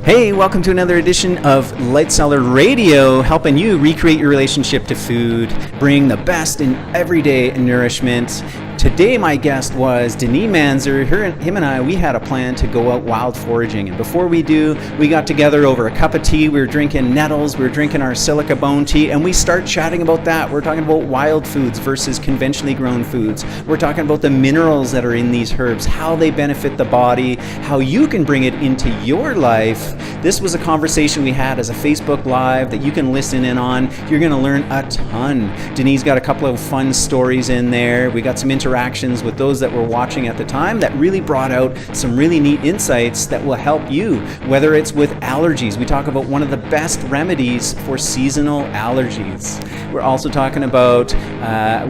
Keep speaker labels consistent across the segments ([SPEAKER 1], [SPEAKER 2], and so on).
[SPEAKER 1] Hey, welcome to another edition of Light Cellar Radio, helping you recreate your relationship to food, bring the best in everyday nourishment. Today, my guest was Denis Manzer. Him and I, we had a plan to go out wild foraging. And before we do, we got together over a cup of tea. We were drinking nettles. We were drinking our Silica Bone Tea. And we start chatting about that. We're talking about wild foods versus conventionally grown foods. We're talking about the minerals that are in these herbs, how they benefit the body, how you can bring it into your life. This was a conversation we had as a Facebook Live that you can listen in on. You're going to learn a ton. Denis got a couple of fun stories in there. We got some interactions with those that were watching at the time that really brought out some really neat insights that will help you, whether it's with allergies. We talk about one of the best remedies for seasonal allergies. We're also talking about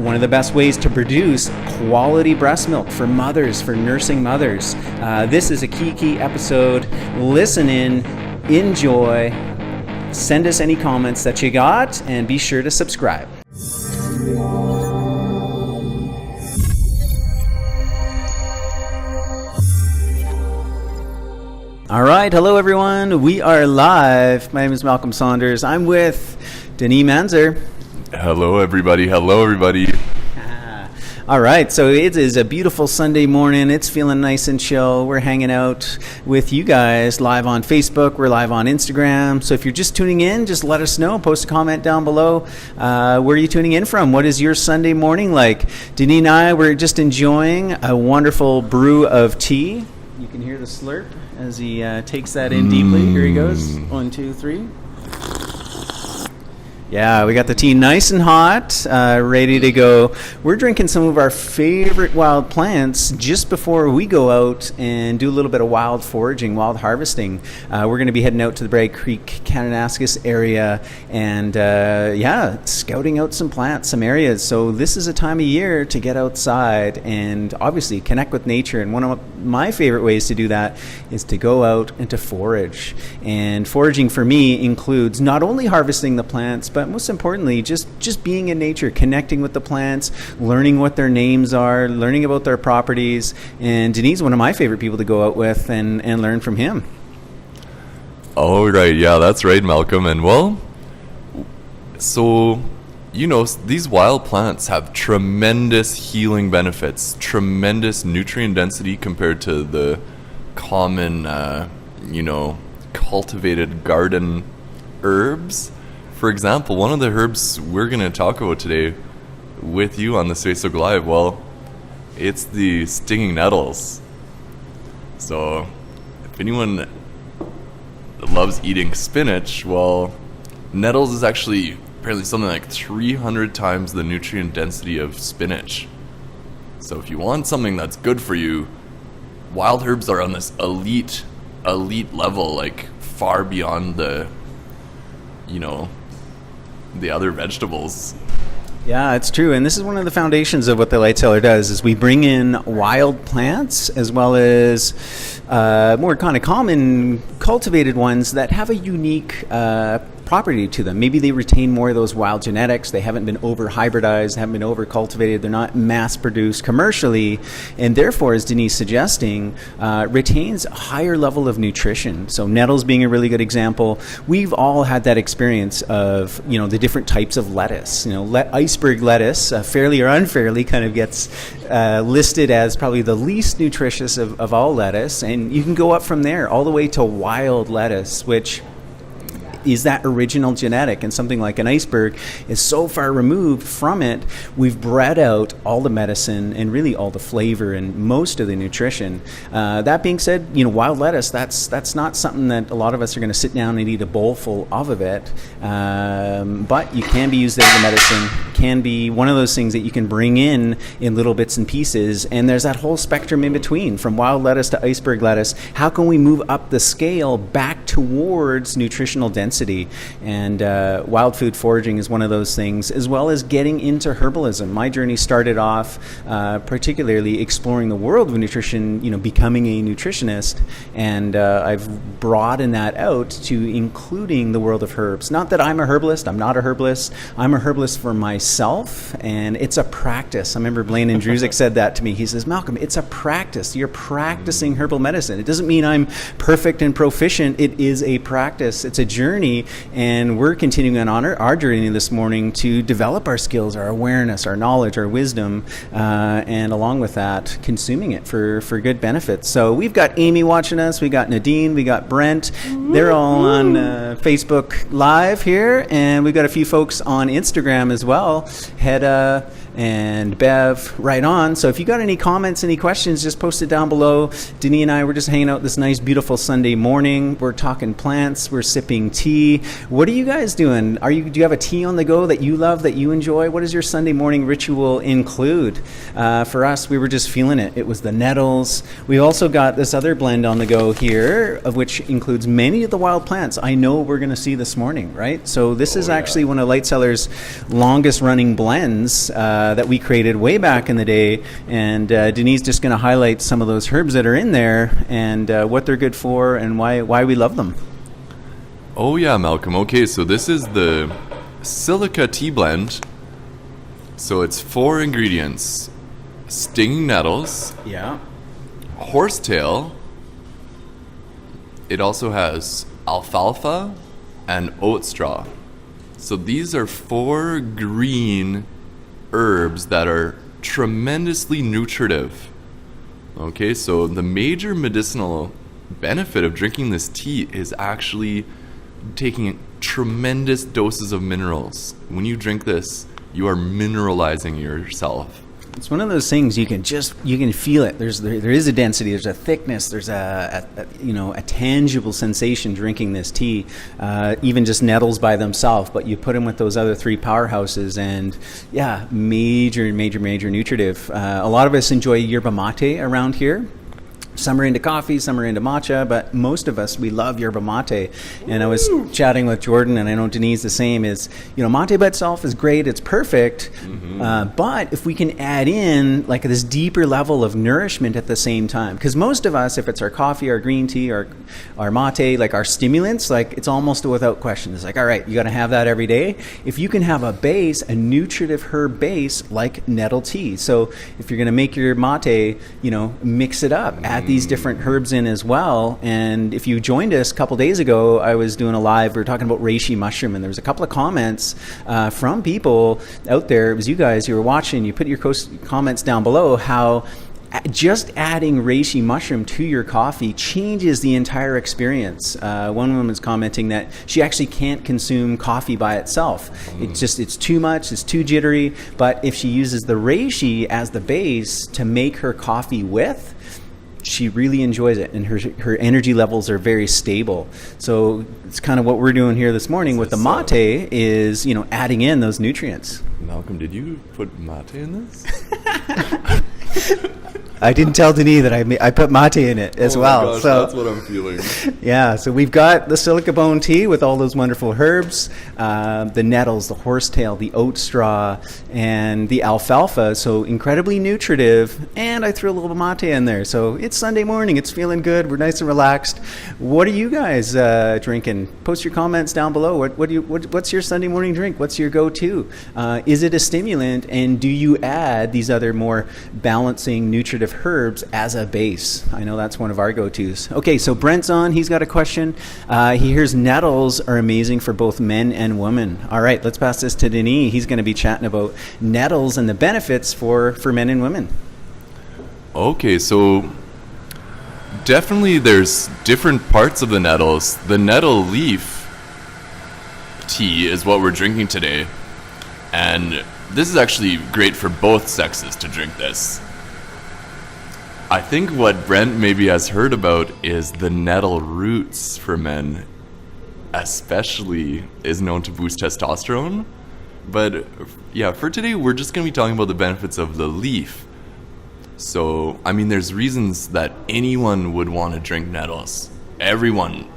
[SPEAKER 1] one of the best ways to produce quality breast milk for mothers, for nursing mothers. This is a key episode. Listen in, enjoy, send us any comments that you got, and be sure to subscribe. All right, hello everyone. We are live. My name is Malcolm Saunders. I'm with Denis Manzer.
[SPEAKER 2] Hello everybody.
[SPEAKER 1] All right, so it is a beautiful Sunday morning. It's feeling nice and chill. We're hanging out with you guys live on Facebook. We're live on Instagram. So if you're just tuning in, just let us know. Post a comment down below. Where are you tuning in from? What is your Sunday morning like? Denis and I, we're just enjoying a wonderful brew of tea. You can hear the slurp as he takes that in deeply. Here he goes. 1, 2, 3. Yeah, we got the tea nice and hot, ready to go. We're drinking some of our favorite wild plants just before we go out and do a little bit of wild foraging, wild harvesting. We're going to be heading out to the Bragg Creek, Kananaskis area and, scouting out some plants, some areas. So this is a time of year to get outside and obviously connect with nature. And one of my favorite ways to do that is to go out and to forage. And foraging for me includes not only harvesting the plants, but most importantly, just being in nature, connecting with the plants, learning what their names are, learning about their properties. And Denis is one of my favorite people to go out with and learn from him.
[SPEAKER 2] Oh, right. Yeah, that's right, Malcolm. And well, so, these wild plants have tremendous healing benefits, tremendous nutrient density compared to the common, cultivated garden herbs. For example, one of the herbs we're going to talk about today with you on this Facebook Live, well, it's the stinging nettles. So, if anyone loves eating spinach, well, nettles is actually apparently something like 300 times the nutrient density of spinach. So if you want something that's good for you, wild herbs are on this elite level, like far beyond the other vegetables.
[SPEAKER 1] Yeah, it's true. And this is one of the foundations of what the Light Cellar does, is we bring in wild plants as well as more kind of common cultivated ones that have a unique property to them. Maybe they retain more of those wild genetics. They haven't been over hybridized, haven't been over cultivated. They're not mass produced commercially, and therefore, as Denis is suggesting, retains a higher level of nutrition. So nettles being a really good example. We've all had that experience of the different types of lettuce. Iceberg lettuce, fairly or unfairly, kind of gets listed as probably the least nutritious of all lettuce, and you can go up from there all the way to wild lettuce, which is that original genetic, and something like an iceberg is so far removed from it, we've bred out all the medicine and really all the flavor and most of the nutrition. That being said, wild lettuce, that's not something that a lot of us are going to sit down and eat a bowl full of it, but you can be used as a medicine, can be one of those things that you can bring in little bits and pieces, and there's that whole spectrum in between, from wild lettuce to iceberg lettuce. How can we move up the scale back towards nutritional density? density. And wild food foraging is one of those things, as well as getting into herbalism. My journey started off particularly exploring the world of nutrition, becoming a nutritionist, and I've broadened that out to including the world of herbs. Not that I'm a herbalist. I'm not a herbalist. I'm a herbalist for myself, and it's a practice. I remember Blaine and Druzek said that to me. He says, Malcolm, it's a practice. You're practicing herbal medicine. It doesn't mean I'm perfect and proficient. It is a practice. It's a journey, and we're continuing on our journey this morning to develop our skills, our awareness, our knowledge, our wisdom, and along with that, consuming it for good benefits. So we've got Amy watching us. We got Nadine. We got Brent. They're all on Facebook Live here, and we've got a few folks on Instagram as well. Hedda and Bev, right on. So if you got any comments, any questions, just post it down below. Denis and I were just hanging out this nice, beautiful Sunday morning. We're talking plants. We're sipping tea. What are you guys doing? Do you have a tea on the go that you love, that you enjoy? What does your Sunday morning ritual include? For us, we were just feeling it. It was the nettles. We also got this other blend on the go here, of which includes many of the wild plants I know we're going to see this morning, right? So this is actually one of Light Cellar's longest running blends that we created way back in the day, and Denis just going to highlight some of those herbs that are in there and what they're good for and why we love them.
[SPEAKER 2] Oh yeah, Malcolm. Okay, so this is the Silica tea blend. So it's 4 ingredients: stinging nettles, horsetail. It also has alfalfa and oat straw. So these are 4 green herbs that are tremendously nutritive. Okay, so the major medicinal benefit of drinking this tea is actually taking tremendous doses of minerals. When you drink this, you are mineralizing yourself.
[SPEAKER 1] It's one of those things you can feel it. There is a density, there's a thickness, there's a tangible sensation drinking this tea. Even just nettles by themselves, but you put them with those other 3 powerhouses, and major nutritive. A lot of us enjoy yerba mate around here. Some are into coffee, some are into matcha, but most of us, we love yerba mate. And I was chatting with Jordan, and I know Denise the same, is, mate by itself is great, it's perfect, but if we can add in like this deeper level of nourishment at the same time, because most of us, if it's our coffee, our green tea, our mate, like our stimulants, like it's almost without question. It's like, all right, you got to have that every day. If you can have a base, a nutritive herb base like nettle tea. So if you're going to make your mate, mix it up, add these different herbs in as well. And if you joined us a couple days ago, I was doing a live, we were talking about reishi mushroom, and there was a couple of comments from people out there. It was you guys, you were watching, you put your comments down below, how just adding reishi mushroom to your coffee changes the entire experience. One woman was commenting that she actually can't consume coffee by itself. It's too much, it's too jittery. But if she uses the reishi as the base to make her coffee with, she really enjoys it, and her energy levels are very stable. So it's kind of what we're doing here this morning with the mate is, adding in those nutrients.
[SPEAKER 2] Malcolm, did you put mate in this?
[SPEAKER 1] I didn't tell Denis that I put mate in it as well.
[SPEAKER 2] Gosh,
[SPEAKER 1] so
[SPEAKER 2] that's what I'm feeling.
[SPEAKER 1] Yeah, so we've got the Silica Bone Tea with all those wonderful herbs, the nettles, the horsetail, the oat straw, and the alfalfa. So incredibly nutritive, and I threw a little mate in there. So it's Sunday morning. It's feeling good. We're nice and relaxed. What are you guys drinking? Post your comments down below. What's your Sunday morning drink? What's your go-to? Is it a stimulant, and do you add these other more balancing nutritive herbs as a base? I know that's one of our go-tos. Okay, so Brent's on. He's got a question. He hears nettles are amazing for both men and women. All right, let's pass this to Denis. He's going to be chatting about nettles and the benefits for men and women.
[SPEAKER 2] Okay, so definitely there's different parts of the nettles. The nettle leaf tea is what we're drinking today, and this is actually great for both sexes to drink this. I think what Brent maybe has heard about is the nettle roots for men, especially, is known to boost testosterone. But yeah, for today, we're just going to be talking about the benefits of the leaf. So, I mean, there's reasons that anyone would want to drink nettles. Everyone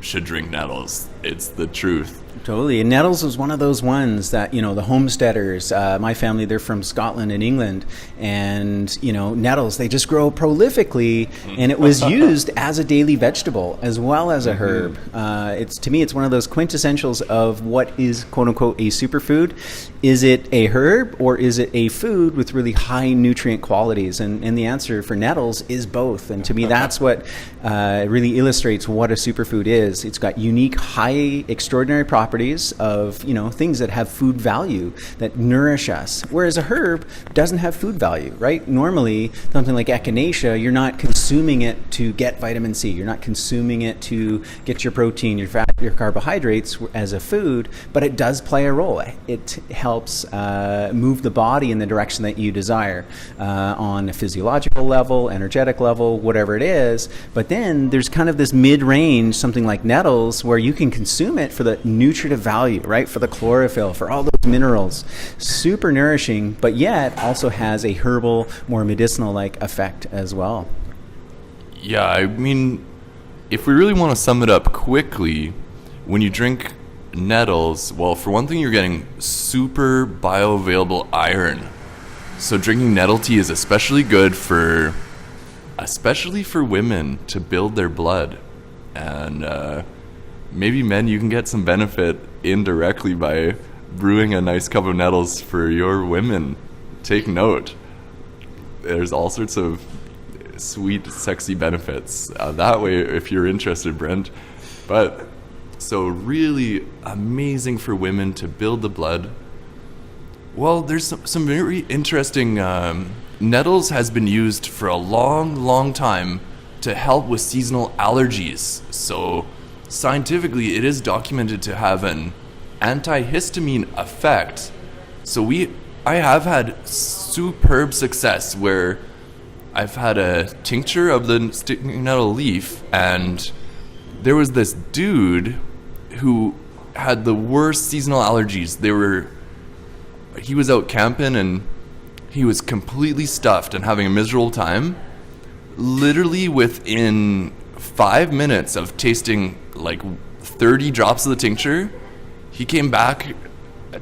[SPEAKER 2] should drink nettles. It's the truth.
[SPEAKER 1] Totally. And nettles was one of those ones that, the homesteaders, my family, they're from Scotland and England, and, nettles, they just grow prolifically, and it was used as a daily vegetable as well as a herb. To me, it's one of those quintessentials of what is, quote unquote, a superfood. Is it a herb or is it a food with really high nutrient qualities? And the answer for nettles is both. And to me, that's what really illustrates what a superfood is. It's got unique, high, extraordinary properties of, things that have food value, that nourish us. Whereas a herb doesn't have food value, right? Normally, something like echinacea, you're not consuming it to get vitamin C. You're not consuming it to get your protein, your fat, your carbohydrates as a food, but it does play a role. It helps move the body in the direction that you desire on a physiological level, energetic level, whatever it is. But then there's kind of this mid-range, something like nettles, where you can consume it for the nutritive value, right? For the chlorophyll, for all those minerals. Super nourishing, but yet also has a herbal, more medicinal-like effect as well.
[SPEAKER 2] Yeah, I mean, if we really want to sum it up quickly, when you drink nettles, well, for one thing, you're getting super bioavailable iron. So drinking nettle tea is especially good especially for women, to build their blood. And maybe men, you can get some benefit indirectly by brewing a nice cup of nettles for your women. Take note. There's all sorts of sweet, sexy benefits that way if you're interested, Brent. But so really amazing for women to build the blood. Well, there's some very interesting nettles has been used for a long time to help with seasonal allergies. So scientifically, it is documented to have an antihistamine effect. So I have had superb success where I've had a tincture of the stinging nettle leaf, and there was this dude who had the worst seasonal allergies. He was out camping and he was completely stuffed and having a miserable time. Literally within 5 minutes of tasting like 30 drops of the tincture, he came back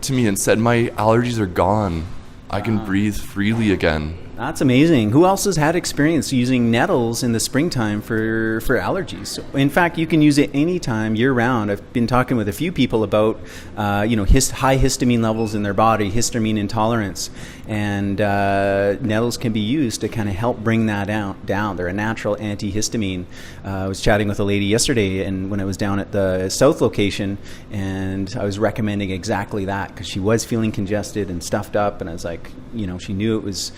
[SPEAKER 2] to me and said, "My allergies are gone. I can breathe freely again."
[SPEAKER 1] That's amazing. Who else has had experience using nettles in the springtime for allergies? In fact, you can use it anytime, year-round. I've been talking with a few people about, high histamine levels in their body, histamine intolerance, and nettles can be used to kind of help bring that down. They're a natural antihistamine. I was chatting with a lady yesterday, and when I was down at the south location, and I was recommending exactly that because she was feeling congested and stuffed up, and I was like, she knew it was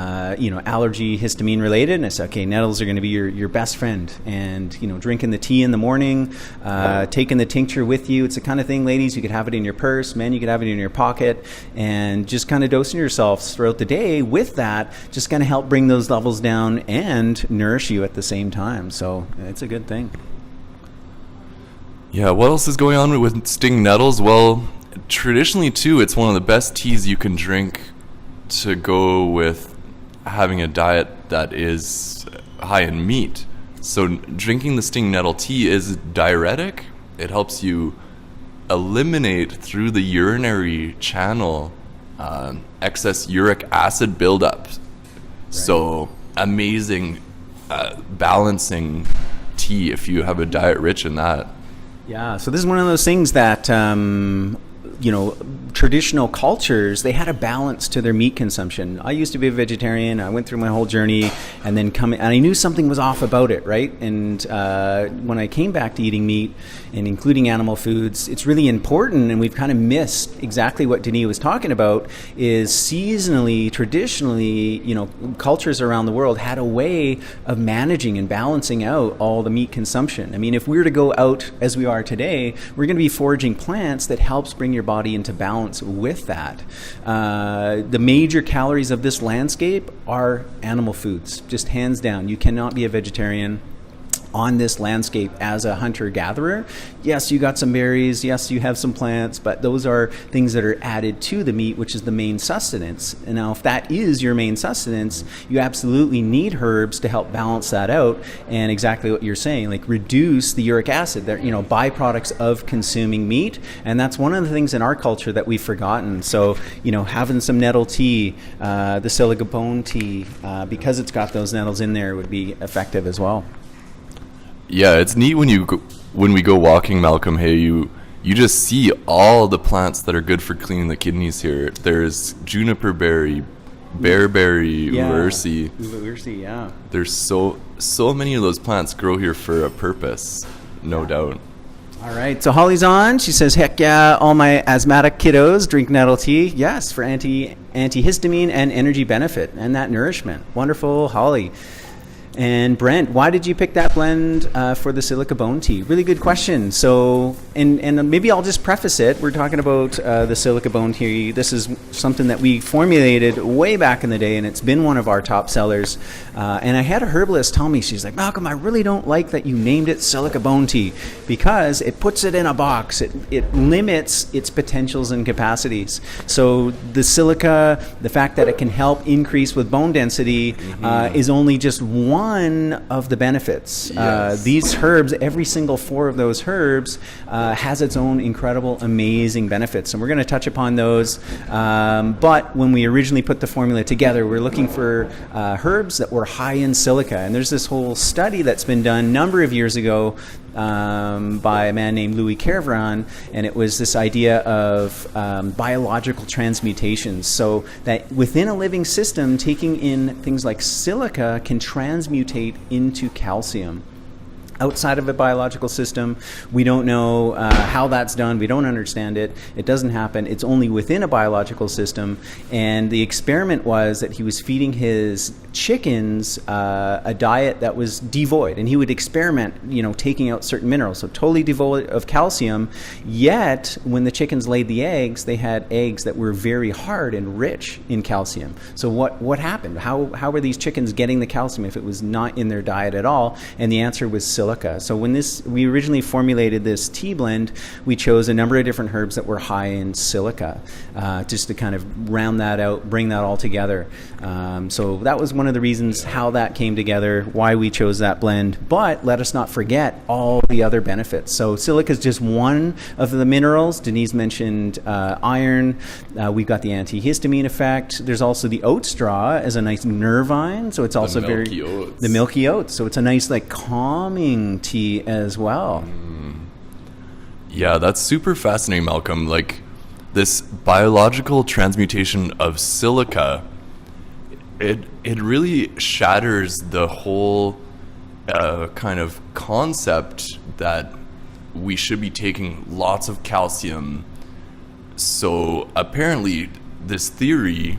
[SPEAKER 1] allergy histamine related, and I said, okay, nettles are going to be your best friend. And drinking the tea in the morning, taking the tincture with you, it's the kind of thing, ladies, you could have it in your purse, men, you could have it in your pocket, and just kind of dosing yourselves throughout the day with that, just going to help bring those levels down and nourish you at the same time. So it's a good thing.
[SPEAKER 2] Yeah, what else is going on with stinging nettles? Well, traditionally too, it's one of the best teas you can drink to go with having a diet that is high in meat. So drinking the stinging nettle tea is diuretic. It helps you eliminate through the urinary channel excess uric acid buildup. Right. So amazing balancing tea if you have a diet rich in that.
[SPEAKER 1] Yeah, so this is one of those things that traditional cultures, they had a balance to their meat consumption. I used to be a vegetarian. I went through my whole journey and then and I knew something was off about it, right? And when I came back to eating meat and including animal foods, it's really important, and we've kind of missed exactly what Denis was talking about, is seasonally, traditionally, cultures around the world had a way of managing and balancing out all the meat consumption. I mean, if we were to go out as we are today, we're going to be foraging plants that helps bring your body into balance with that. The major calories of this landscape are animal foods, just hands down. You cannot be a vegetarian on this landscape as a hunter-gatherer. Yes, you got some berries, yes, you have some plants, but those are things that are added to the meat, which is the main sustenance. And now if that is your main sustenance, you absolutely need herbs to help balance that out, and exactly what you're saying, like reduce the uric acid. They're, byproducts of consuming meat, and that's one of the things in our culture that we've forgotten. So, having some nettle tea, the Silica Bone Tea, because it's got those nettles in there, would be effective as well.
[SPEAKER 2] Yeah, it's neat when we go walking, Malcolm. Hey, you just see all the plants that are good for cleaning the kidneys here. There's juniper berry, bearberry, ursi.
[SPEAKER 1] Yeah.
[SPEAKER 2] There's so many of those plants grow here for a purpose, no doubt.
[SPEAKER 1] All right, so Holly's on. She says, heck yeah, all my asthmatic kiddos drink nettle tea. Yes, for antihistamine and energy benefit and that nourishment. Wonderful, Holly. And Brent, why did you pick that blend for the Silica Bone Tea? Really good question. So, and maybe I'll just preface it. We're talking about the Silica Bone Tea. This is something that we formulated way back in the day, and it's been one of our top sellers. And I had a herbalist tell me, she's like, Malcolm, I really don't like that you named it Silica Bone Tea, because it puts it in a box. It limits its potentials and capacities. So the silica, the fact that it can help increase with bone density is only just one of the benefits.
[SPEAKER 2] Yes.
[SPEAKER 1] These herbs, every single 4 of those herbs has its own incredible, amazing benefits. And we're going to touch upon those. But when we originally put the formula together, we're looking for herbs that were high in silica. And there's this whole study that's been done a number of years ago by a man named Louis Kervran, and it was this idea of biological transmutations. So that within a living system, taking in things like silica can transmutate into calcium. Outside of a biological system, we don't know how that's done. We don't understand it. It doesn't happen. It's only within a biological system. And the experiment was that he was feeding his chickens a diet that was devoid. And he would experiment, taking out certain minerals. So totally devoid of calcium. Yet, when the chickens laid the eggs, they had eggs that were very hard and rich in calcium. So what happened? How were these chickens getting the calcium if it was not in their diet at all? And the answer was silica. So when we originally formulated this tea blend, we chose a number of different herbs that were high in silica, just to kind of round that out, bring that all together. So that was one of the reasons how that came together, why we chose that blend. But let us not forget all the other benefits. So silica is just one of the minerals. Denise mentioned iron. We've got the antihistamine effect. There's also the oat straw as a nice nervine. So it's also the milky oats. So it's a nice calming tea as well.
[SPEAKER 2] Yeah, that's super fascinating, Malcolm. Like this biological transmutation of silica, it really shatters the whole kind of concept that we should be taking lots of calcium. So apparently this theory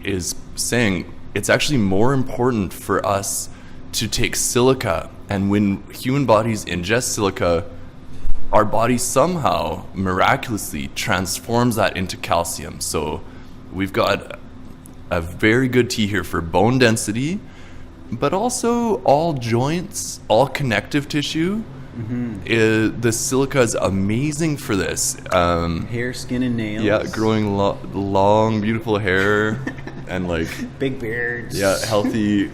[SPEAKER 2] is saying it's actually more important for us to take silica, and when human bodies ingest silica, our body somehow miraculously transforms that into calcium. So we've got a very good tea here for bone density, but also all joints, all connective tissue. The silica is amazing for this.
[SPEAKER 1] Hair, skin, and nails.
[SPEAKER 2] Yeah, growing long, beautiful hair and
[SPEAKER 1] big beards.
[SPEAKER 2] Yeah, healthy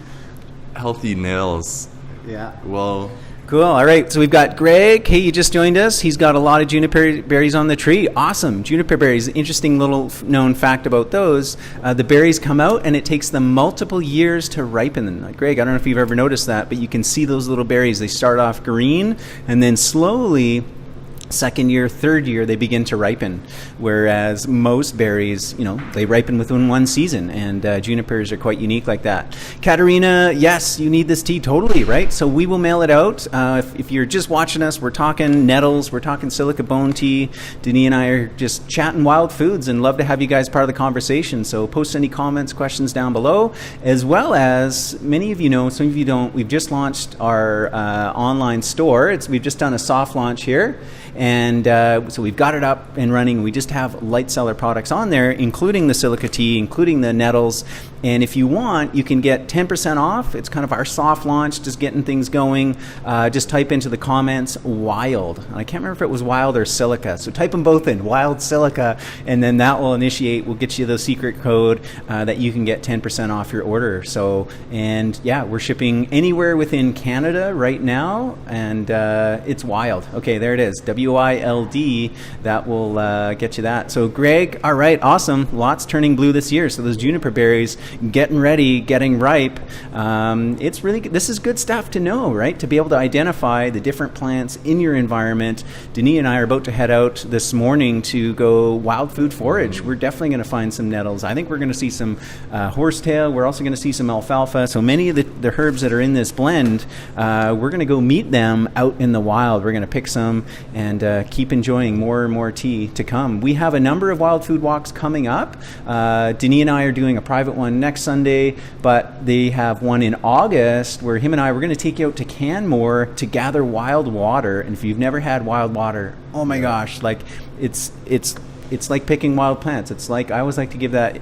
[SPEAKER 2] nails.
[SPEAKER 1] Yeah.
[SPEAKER 2] Well,
[SPEAKER 1] cool. All right. So we've got Greg. Hey, you just joined us. He's got a lot of juniper berries on the tree. Awesome. Juniper berries. Interesting little known fact about those. The berries come out and it takes them multiple years to ripen. Greg, I don't know if you've ever noticed that, but you can see those little berries. They start off green and then slowly, second year, third year, they begin to ripen. Whereas most berries, they ripen within one season, and junipers are quite unique like that. Katerina, yes, you need this tea, totally, right? So we will mail it out. If you're just watching us, we're talking nettles, we're talking Silica Bone Tea. Denis and I are just chatting wild foods and love to have you guys part of the conversation. So post any comments, questions down below, as well as many of you know, some of you don't, we've just launched our online store. We've just done a soft launch here. And so we've got it up and running. We just have Light Cellar products on there, including the silica tea, including the nettles. And if you want, you can get 10% off. It's kind of our soft launch, just getting things going. Just type into the comments wild. And I can't remember if it was wild or silica. So type them both in, wild silica, and then that will initiate, we'll get you the secret code that you can get 10% off your order. So, and yeah, we're shipping anywhere within Canada right now, and it's wild. Okay, there it is, WILD. That will get you that. So Greg, all right, awesome. Lots turning blue this year. So those juniper berries getting ready, getting ripe. It's really, this is good stuff to know, right? To be able to identify the different plants in your environment. Denis and I are about to head out this morning to go wild food forage. We're definitely going to find some nettles. I think we're going to see some horsetail. We're also going to see some alfalfa. So many of the herbs that are in this blend, we're going to go meet them out in the wild. We're going to pick some and keep enjoying more and more tea to come. We have a number of wild food walks coming up. Denis and I are doing a private one next Sunday, but they have one in August where him and I, we're going to take you out to Canmore to gather wild water. And if you've never had wild water, oh my gosh, like it's like picking wild plants. It's like, I always like to give that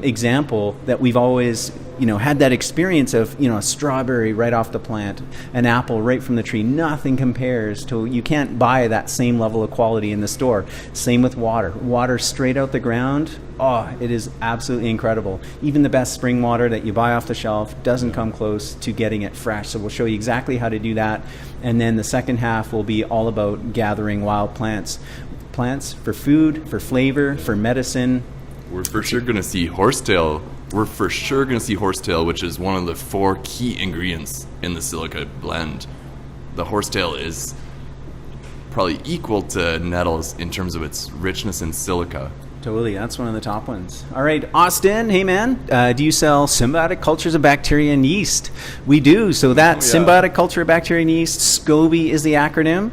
[SPEAKER 1] example that we've always, had that experience of, a strawberry right off the plant, an apple right from the tree. Nothing compares to, you can't buy that same level of quality in the store. Same with water. Water straight out the ground. Oh, it is absolutely incredible. Even the best spring water that you buy off the shelf doesn't come close to getting it fresh. So we'll show you exactly how to do that. And then the second half will be all about gathering wild plants for food, for flavor, for medicine.
[SPEAKER 2] We're for sure going to see horsetail. Which is one of the 4 key ingredients in the silica blend. The horsetail is probably equal to nettles in terms of its richness in silica.
[SPEAKER 1] Totally, that's one of the top ones. All right, Austin, hey man, do you sell symbiotic cultures of bacteria and yeast? We do. So that symbiotic culture of bacteria and yeast, SCOBY is the acronym.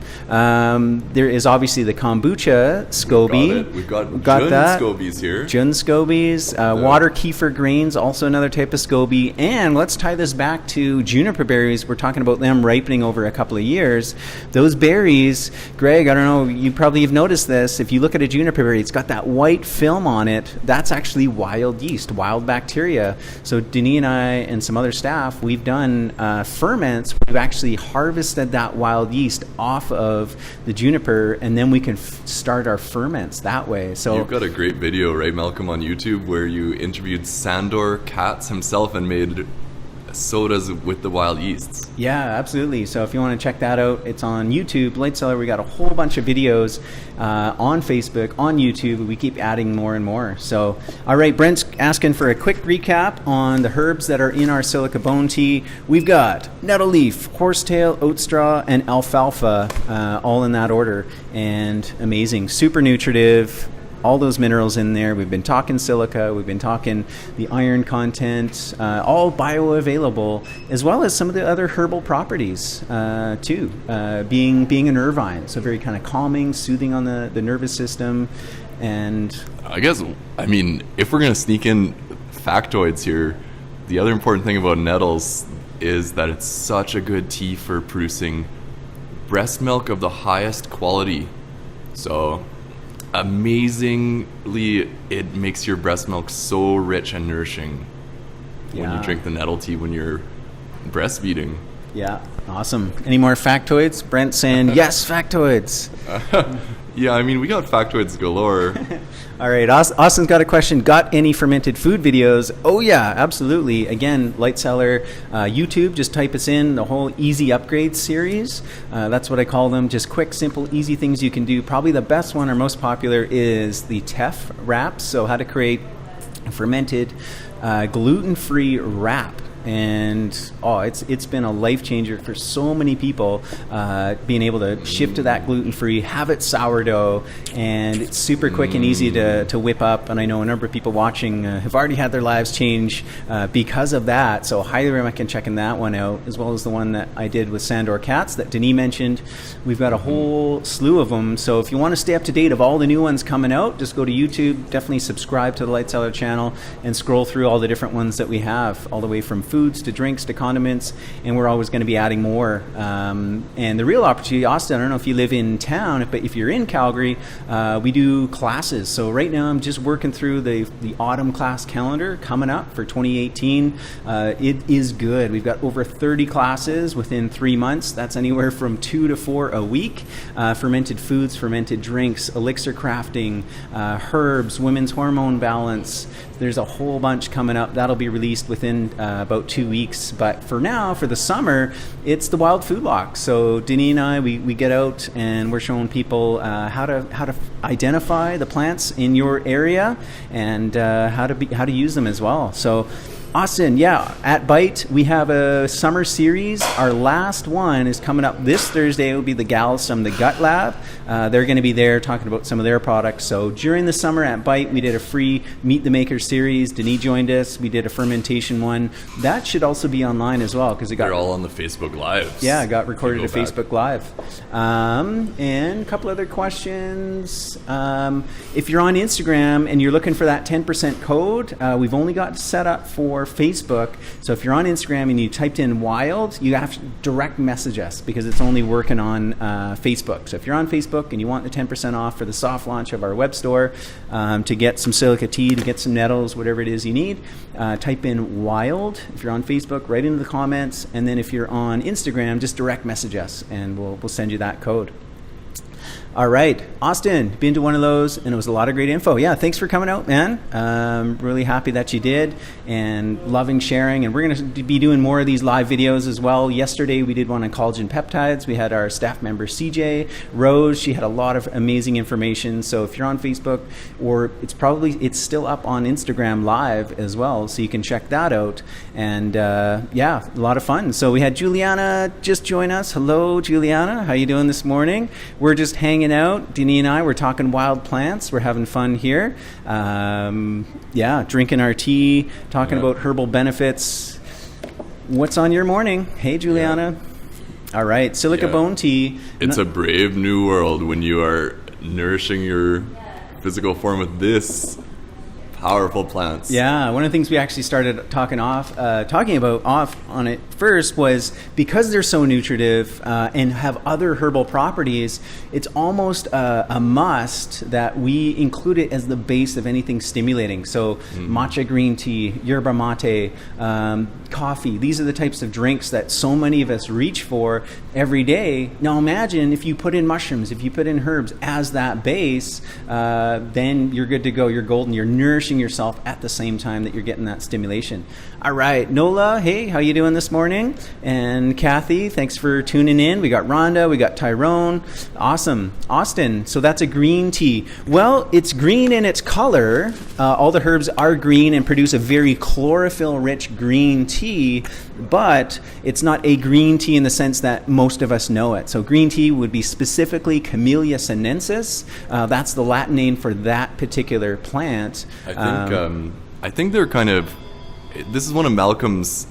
[SPEAKER 1] There is obviously the kombucha SCOBY.
[SPEAKER 2] We've got Jun
[SPEAKER 1] that.
[SPEAKER 2] SCOBYs here.
[SPEAKER 1] Jun SCOBYs, water kefir grains, also another type of SCOBY. And let's tie this back to juniper berries. We're talking about them ripening over a couple of years. Those berries, Greg, I don't know, you probably have noticed this. If you look at a juniper berry, it's got that white film on it. That's actually wild yeast, wild bacteria. So Denis and I and some other staff, we've done ferments. We've actually harvested that wild yeast off of the juniper, and then we can start our ferments that way. So
[SPEAKER 2] you've got a great video, right, Malcolm, on YouTube where you interviewed Sandor Katz himself and made sodas with the wild yeasts.
[SPEAKER 1] Yeah, absolutely. So if you want to check that out, it's on YouTube, Light Cellar. We got a whole bunch of videos on Facebook, on YouTube. We keep adding more and more. So, all right, Brent's asking for a quick recap on the herbs that are in our Silica Bone Tea. We've got nettle leaf, horsetail, oat straw, and alfalfa, all in that order. And amazing, super nutritive. All those minerals in there. We've been talking silica, we've been talking the iron content, all bioavailable, as well as some of the other herbal properties too, being a nervine, so very kind of calming, soothing on the nervous system. And
[SPEAKER 2] I guess, if we're going to sneak in factoids here, the other important thing about nettles is that it's such a good tea for producing breast milk of the highest quality. So amazingly, it makes your breast milk so rich and nourishing when you drink the nettle tea when you're breastfeeding.
[SPEAKER 1] Yeah, awesome. Any more factoids? Brent saying yes, factoids.
[SPEAKER 2] Yeah, we got factoids galore.
[SPEAKER 1] All right, Austin's got a question. Got any fermented food videos? Oh yeah, absolutely. Again, Light Cellar YouTube, just type us in, the whole easy upgrade series. That's what I call them, just quick, simple, easy things you can do. Probably the best one or most popular is the TEF wraps. So how to create a fermented gluten-free wrap. And it's been a life changer for so many people, being able to shift to that gluten-free, have it sourdough, and it's super quick and easy to whip up. And I know a number of people watching have already had their lives change because of that. So highly recommend checking that one out, as well as the one that I did with Sandor Katz that Denis mentioned. We've got a whole slew of them. So if you want to stay up to date of all the new ones coming out, just go to YouTube, definitely subscribe to the Light Cellar channel, and scroll through all the different ones that we have, all the way from food foods to drinks to condiments, and we're always going to be adding more. And the real opportunity, Austin, I don't know if you live in town, but if you're in Calgary, we do classes. So right now I'm just working through the autumn class calendar coming up for 2018. It is good. We've got over 30 classes within 3 months. That's anywhere from 2 to 4 a week. Fermented foods, fermented drinks, elixir crafting, herbs, women's hormone balance. There's a whole bunch coming up. That'll be released within about 2 weeks. But for now, for the summer, it's the Wild Food Walk. So Denis and I, we get out and we're showing people how to identify the plants in your area and how to use them as well. So Austin, yeah, at Bite, we have a summer series. Our last one is coming up this Thursday. It will be the gals from the Gut Lab. They're going to be there talking about some of their products. So during the summer at Bite, we did a free Meet the Maker series. Denis joined us. We did a fermentation one. That should also be online as well because
[SPEAKER 2] they're all on the Facebook Lives.
[SPEAKER 1] Yeah, it got recorded to Facebook Live. And a couple other questions. If you're on Instagram and you're looking for that 10% code, we've only got set up for Facebook. So if you're on Instagram and you typed in wild, you have to direct message us because it's only working on Facebook. So if you're on Facebook and you want the 10% off for the soft launch of our web store, to get some silica tea, to get some nettles, whatever it is you need, type in wild. If you're on Facebook, write into the comments. And then if you're on Instagram, just direct message us and we'll send you that code. All right, Austin, been to one of those, and it was a lot of great info. Yeah, thanks for coming out, man. Really happy that you did, and loving sharing. And we're going to be doing more of these live videos as well. Yesterday, we did one on collagen peptides. We had our staff member, CJ Rose. She had a lot of amazing information. So if you're on Facebook, or it's still up on Instagram Live as well, so you can check that out. And yeah, a lot of fun. So we had Juliana just join us. Hello, Juliana. How you doing this morning? We're just hanging out. Denis and I, we're talking wild plants. We're having fun here. Yeah, drinking our tea, talking about herbal benefits. What's on your morning? Hey, Juliana. Yeah. All right, Silica Bone Tea.
[SPEAKER 2] It's a brave new world when you are nourishing your physical form with this powerful plants.
[SPEAKER 1] Yeah, one of the things we actually started talking about on it first was because they're so nutritive and have other herbal properties, it's almost a must that we include it as the base of anything stimulating. So matcha green tea, yerba mate, coffee, these are the types of drinks that so many of us reach for every day. Now imagine if you put in mushrooms, if you put in herbs as that base, then you're good to go, you're golden, you're nourishing yourself at the same time that you're getting that stimulation. All right, Nola, hey, how you doing this morning? And Kathy, thanks for tuning in. We got Rhonda, we got Tyrone. Awesome. Austin, so that's a green tea. Well, it's green in its color. All the herbs are green and produce a very chlorophyll-rich green tea, but it's not a green tea in the sense that most of us know it. So green tea would be specifically Camellia sinensis. That's the Latin name for that particular plant.
[SPEAKER 2] I think they're kind of, this is one of Malcolm's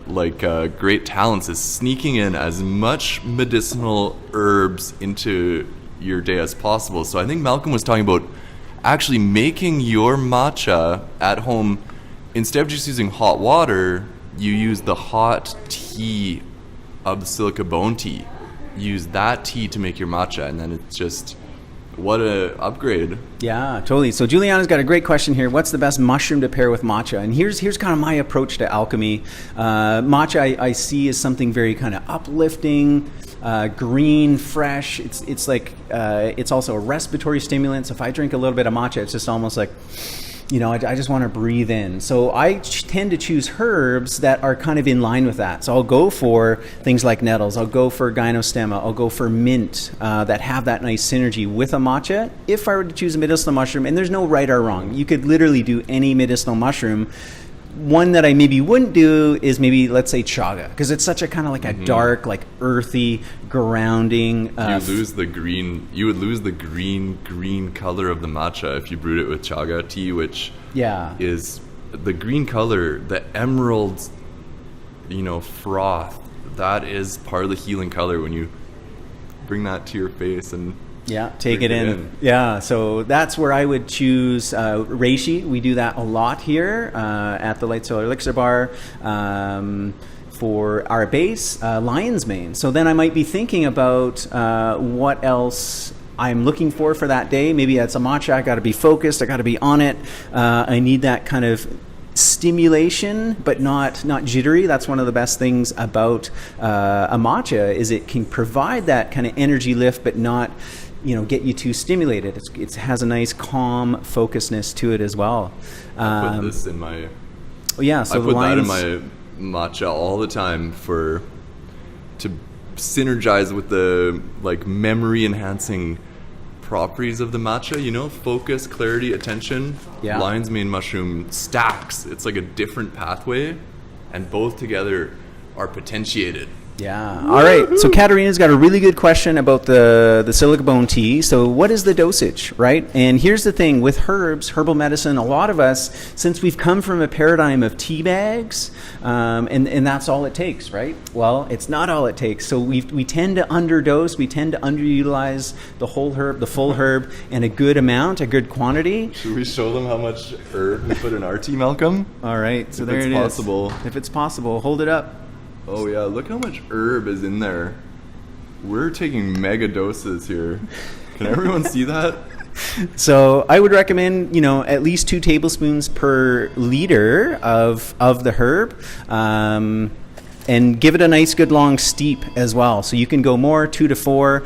[SPEAKER 2] great talents, is sneaking in as much medicinal herbs into your day as possible. So I think Malcolm was talking about actually making your matcha at home. Instead of just using hot water, you use the hot tea of the Silica Bone Tea. Use that tea to make your matcha, and then it's just, what a upgrade.
[SPEAKER 1] Yeah, totally. So Juliana's got a great question here. What's the best mushroom to pair with matcha? And here's kind of my approach to alchemy. Matcha I see as something very kind of uplifting, green, fresh. It's like it's also a respiratory stimulant. So if I drink a little bit of matcha, it's just almost like, I just want to breathe in. So I tend to choose herbs that are kind of in line with that. So I'll go for things like nettles. I'll go for gynostemma. I'll go for mint that have that nice synergy with a matcha. If I were to choose a medicinal mushroom, and there's no right or wrong, you could literally do any medicinal mushroom. One that I maybe wouldn't do is maybe, let's say, chaga, because it's such a kind of like a dark, like earthy, grounding.
[SPEAKER 2] You would lose the green color of the matcha if you brewed it with chaga tea, which is the green color, the emerald, froth. That is part of the healing color when you bring that to your face and
[SPEAKER 1] Yeah, take it in. Yeah, so that's where I would choose reishi. We do that a lot here at the Light Cellar Elixir Bar. For our base, lion's mane. So then I might be thinking about what else I'm looking for that day. Maybe it's a matcha. I got to be focused. I got to be on it. I need that kind of stimulation, but not jittery. That's one of the best things about a matcha is it can provide that kind of energy lift, but not get you too stimulated. It has a nice calm focusedness to it as well.
[SPEAKER 2] I put this in my.
[SPEAKER 1] Oh yeah, so
[SPEAKER 2] I put that in my matcha all the time to synergize with the memory enhancing properties of the matcha, focus, clarity, attention.
[SPEAKER 1] Yeah.
[SPEAKER 2] Lion's mane mushroom stacks. It's like a different pathway, and both together are potentiated.
[SPEAKER 1] Yeah. All right. So Katerina's got a really good question about the Silica Bone Tea. So what is the dosage, right? And here's the thing with herbs, herbal medicine, a lot of us, since we've come from a paradigm of tea bags, and that's all it takes, right? Well, it's not all it takes. So we tend to underdose, we tend to underutilize the whole herb, the full herb, and a good amount, a good quantity.
[SPEAKER 2] Should we show them how much herb we put in our tea, Malcolm?
[SPEAKER 1] All right. So
[SPEAKER 2] if
[SPEAKER 1] there
[SPEAKER 2] it's
[SPEAKER 1] it
[SPEAKER 2] possible.
[SPEAKER 1] is. If it's possible, hold it up.
[SPEAKER 2] Oh yeah, look how much herb is in there. We're taking mega doses here. Can everyone see that?
[SPEAKER 1] So I would recommend, at least 2 tablespoons per liter of the herb. And give it a nice good long steep as well. So you can go more, 2 to 4,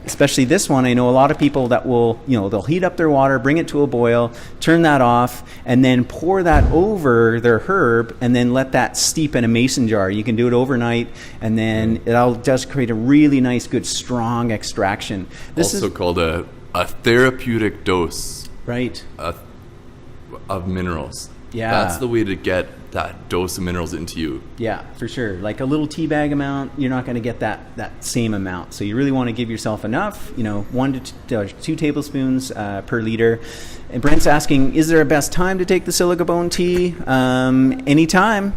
[SPEAKER 1] especially this one. I know a lot of people that will, they'll heat up their water, bring it to a boil, turn that off, and then pour that over their herb and then let that steep in a mason jar. You can do it overnight, and then it'll just create a really nice, good, strong extraction. This
[SPEAKER 2] also called a therapeutic dose.
[SPEAKER 1] Right.
[SPEAKER 2] Of minerals.
[SPEAKER 1] Yeah.
[SPEAKER 2] That's the way to get that dose of minerals into you.
[SPEAKER 1] Yeah, for sure. Like a little tea bag amount, you're not going to get that same amount. So you really want to give yourself enough, 1 to 2 tablespoons per liter. And Brent's asking, is there a best time to take the Silica Bone Tea? Anytime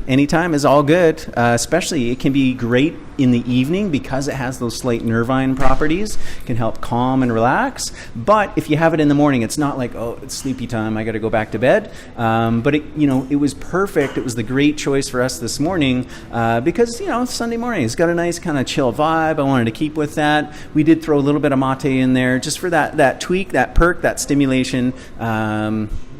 [SPEAKER 1] is all good. Especially it can be great in the evening because it has those slight nervine properties, can help calm and relax. But if you have it in the morning, it's not like, oh, it's sleepy time, I got to go back to bed. But it was perfect. It was the great choice for us this morning because it's Sunday morning. It's got a nice kind of chill vibe. I wanted to keep with that. We did throw a little bit of mate in there just for that tweak, that perk, that stimulation.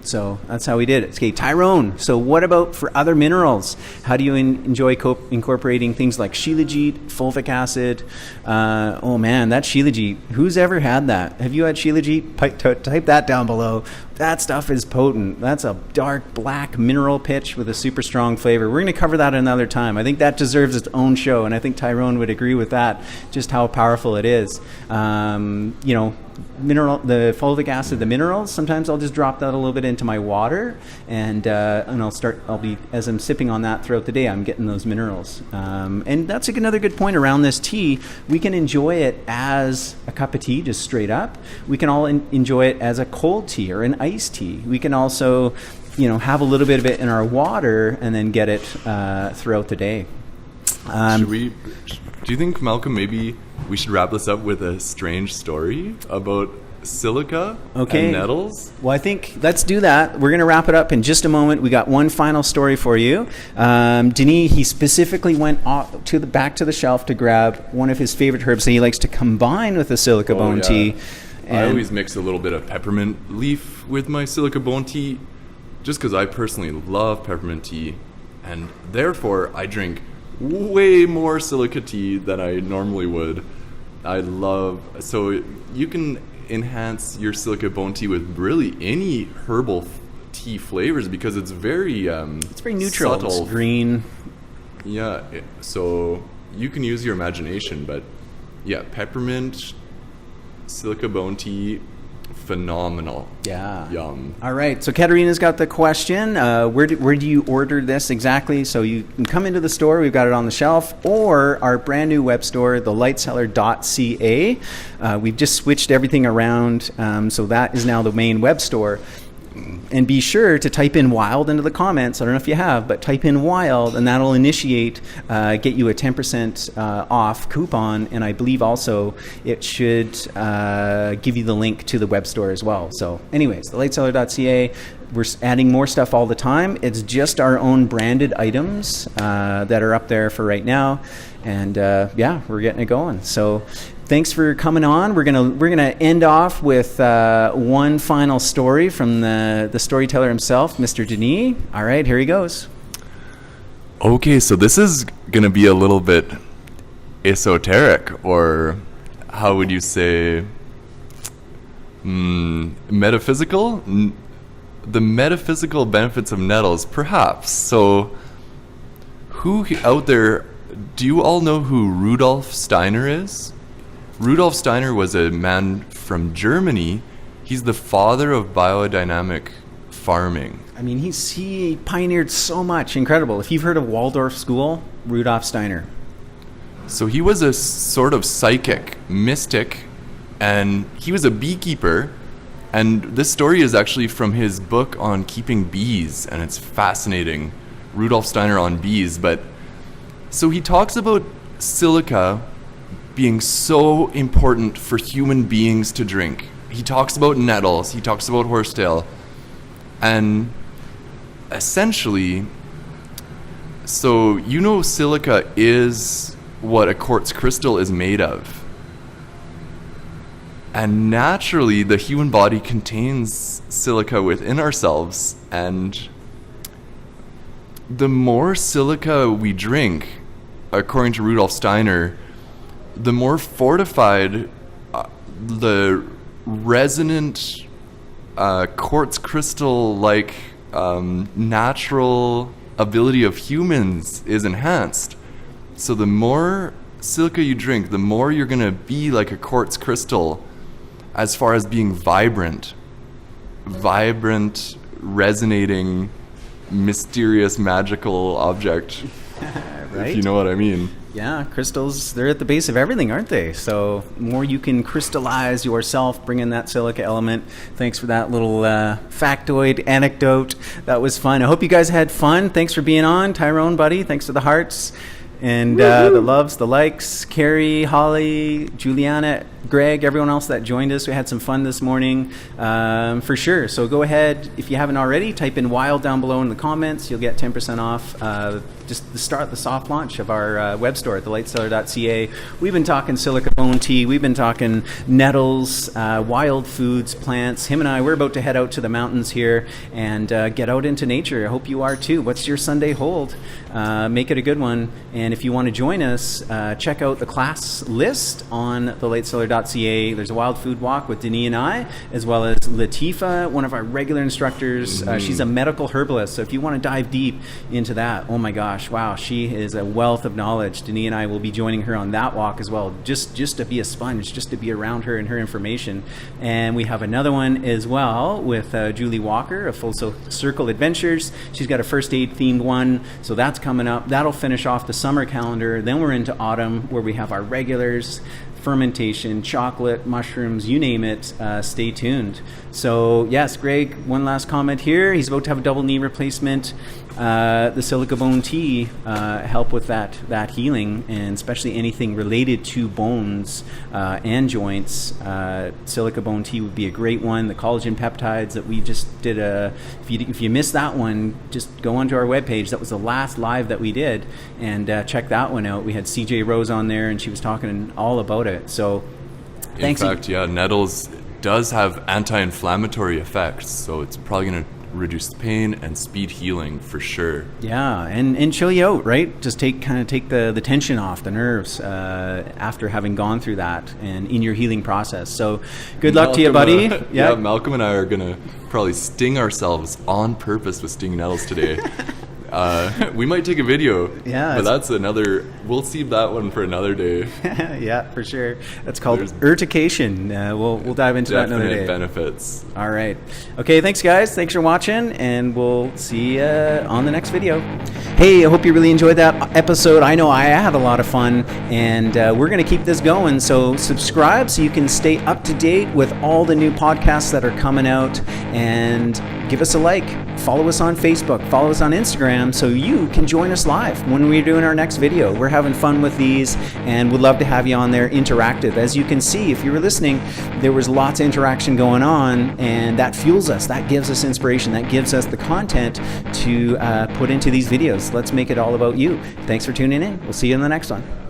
[SPEAKER 1] So that's how we did it. Okay, Tyrone. So what about for other minerals? How do you enjoy incorporating things like shilajit, fulvic acid? Oh man, that shilajit. Who's ever had that? Have you had shilajit? Type that down below. That stuff is potent. That's a dark black mineral pitch with a super strong flavor. We're going to cover that another time. I think that deserves its own show, and I think Tyrone would agree with that, just how powerful it is. The fulvic acid, the minerals, sometimes I'll just drop that a little bit into my water, and as I'm sipping on that throughout the day, I'm getting those minerals. And that's another good point around this tea. We can enjoy it as a cup of tea, just straight up. We can all enjoy it as a cold tea or an iced tea. We can also, have a little bit of it in our water and then get it throughout the day.
[SPEAKER 2] Do you think, Malcolm, maybe we should wrap this up with a strange story about silica and nettles?
[SPEAKER 1] Well, I think let's do that. We're going to wrap it up in just a moment. We got one final story for you. Denis, he specifically went back to the shelf to grab one of his favorite herbs that he likes to combine with the Silica Bone Tea.
[SPEAKER 2] And I always mix a little bit of peppermint leaf with my Silica Bone Tea, just because I personally love peppermint tea, and therefore I drink way more silica tea than I normally would. So you can enhance your Silica Bone Tea with really any herbal tea flavors because it's very
[SPEAKER 1] neutral.
[SPEAKER 2] Subtle.
[SPEAKER 1] It's green.
[SPEAKER 2] Yeah, so you can use your imagination, but yeah, peppermint, Silica Bone Tea, phenomenal.
[SPEAKER 1] Yeah.
[SPEAKER 2] Yum.
[SPEAKER 1] All right. So Katerina's got the question. Where do you order this exactly? So you can come into the store. We've got it on the shelf, or our brand new web store, thelightcellar.ca. We've just switched everything around, so that is now the main web store. And be sure to type in wild into the comments. I don't know if you have, but type in wild, and that'll initiate, get you a 10% off coupon. And I believe also it should give you the link to the web store as well. So anyways, thelightcellar.ca. We're adding more stuff all the time. It's just our own branded items that are up there for right now. And yeah, we're getting it going. So thanks for coming on. We're gonna end off with one final story from the storyteller himself, Mr. Denis. All right, here he goes.
[SPEAKER 2] Okay, so this is gonna be a little bit esoteric, or how would you say, metaphysical? The metaphysical benefits of nettles, perhaps. So, who out there, do you all know who Rudolf Steiner is? Rudolf Steiner was a man from Germany. He's the father of biodynamic farming.
[SPEAKER 1] I mean, he pioneered so much. Incredible. If you've heard of Waldorf School, Rudolf Steiner.
[SPEAKER 2] So he was a sort of psychic, mystic, and he was a beekeeper. And this story is actually from his book on keeping bees, and it's fascinating. Rudolf Steiner on bees. But so he talks about silica being so important for human beings to drink. He talks about nettles, he talks about horsetail, and essentially, so you know silica is what a quartz crystal is made of. And naturally, the human body contains silica within ourselves, and the more silica we drink, according to Rudolf Steiner, the more fortified the resonant quartz crystal-like natural ability of humans is enhanced. So the more silica you drink, the more you're going to be like a quartz crystal as far as being vibrant, resonating, mysterious, magical object.
[SPEAKER 1] Right?
[SPEAKER 2] If you know what I mean.
[SPEAKER 1] Yeah, crystals, they're at the base of everything, aren't they? So the more you can crystallize yourself, bring in that silica element. Thanks for that little factoid anecdote. That was fun. I hope you guys had fun. Thanks for being on. Tyrone, buddy, thanks for the hearts. And the loves, the likes, Carrie, Holly, Juliana, Greg, everyone else that joined us. We had some fun this morning, for sure. So go ahead, if you haven't already, type in wild down below in the comments. You'll get 10% off. Just the start, the soft launch of our web store at thelightcellar.ca. We've been talking Silica Bone Tea. We've been talking nettles, wild foods, plants. Him and I, we're about to head out to the mountains here and get out into nature. I hope you are too. What's your Sunday hold? Make it a good one. And if you want to join us, check out the class list on thelightcellar.ca. There's a wild food walk with Denis and I, as well as Latifa, one of our regular instructors. She's a medical herbalist. So if you want to dive deep into that, oh my gosh, wow, she is a wealth of knowledge. Denis and I will be joining her on that walk as well, just to be a sponge, just to be around her and her information. And we have another one as well with Julie Walker of Full Circle Adventures. She's got a first aid themed one, so that's coming up. That'll finish off the summer calendar. Then we're into autumn, where we have our regulars, fermentation, chocolate, mushrooms, you name it. Stay tuned. So yes, Greg, one last comment here. He's about to have a double knee replacement. The Silica Bone Tea help with that healing, and especially anything related to bones and joints. Silica Bone Tea would be a great one. The collagen peptides that we just did, if you missed that one, just go onto our webpage. That was the last live that we did, and check that one out. We had CJ Rose on there, and she was talking all about it. So thanks.
[SPEAKER 2] In fact, yeah, nettles does have anti-inflammatory effects, so it's probably going to reduce the pain and speed healing for sure.
[SPEAKER 1] Yeah, and chill you out, right? Just take the tension off the nerves after having gone through that and in your healing process. So good luck to you, buddy.
[SPEAKER 2] Yeah, Malcolm and I are gonna probably sting ourselves on purpose with stinging nettles today. We might take a video.
[SPEAKER 1] Yeah,
[SPEAKER 2] but that's another. We'll save that one for another day.
[SPEAKER 1] Yeah, for sure. That's called urtication. We'll dive into that another day.
[SPEAKER 2] Benefits.
[SPEAKER 1] All right. Okay, thanks guys. Thanks for watching, and we'll see you on the next video. Hey, I hope you really enjoyed that episode. I know I had a lot of fun, and we're going to keep this going. So subscribe so you can stay up to date with all the new podcasts that are coming out, and give us a like. Follow us on Facebook. Follow us on Instagram so you can join us live when we're doing our next video. We're having fun with these, and would love to have you on there interactive. As you can see, if you were listening, there was lots of interaction going on, and that fuels us. That gives us inspiration. That gives us the content to put into these videos. Let's make it all about you. Thanks for tuning in. We'll see you in the next one.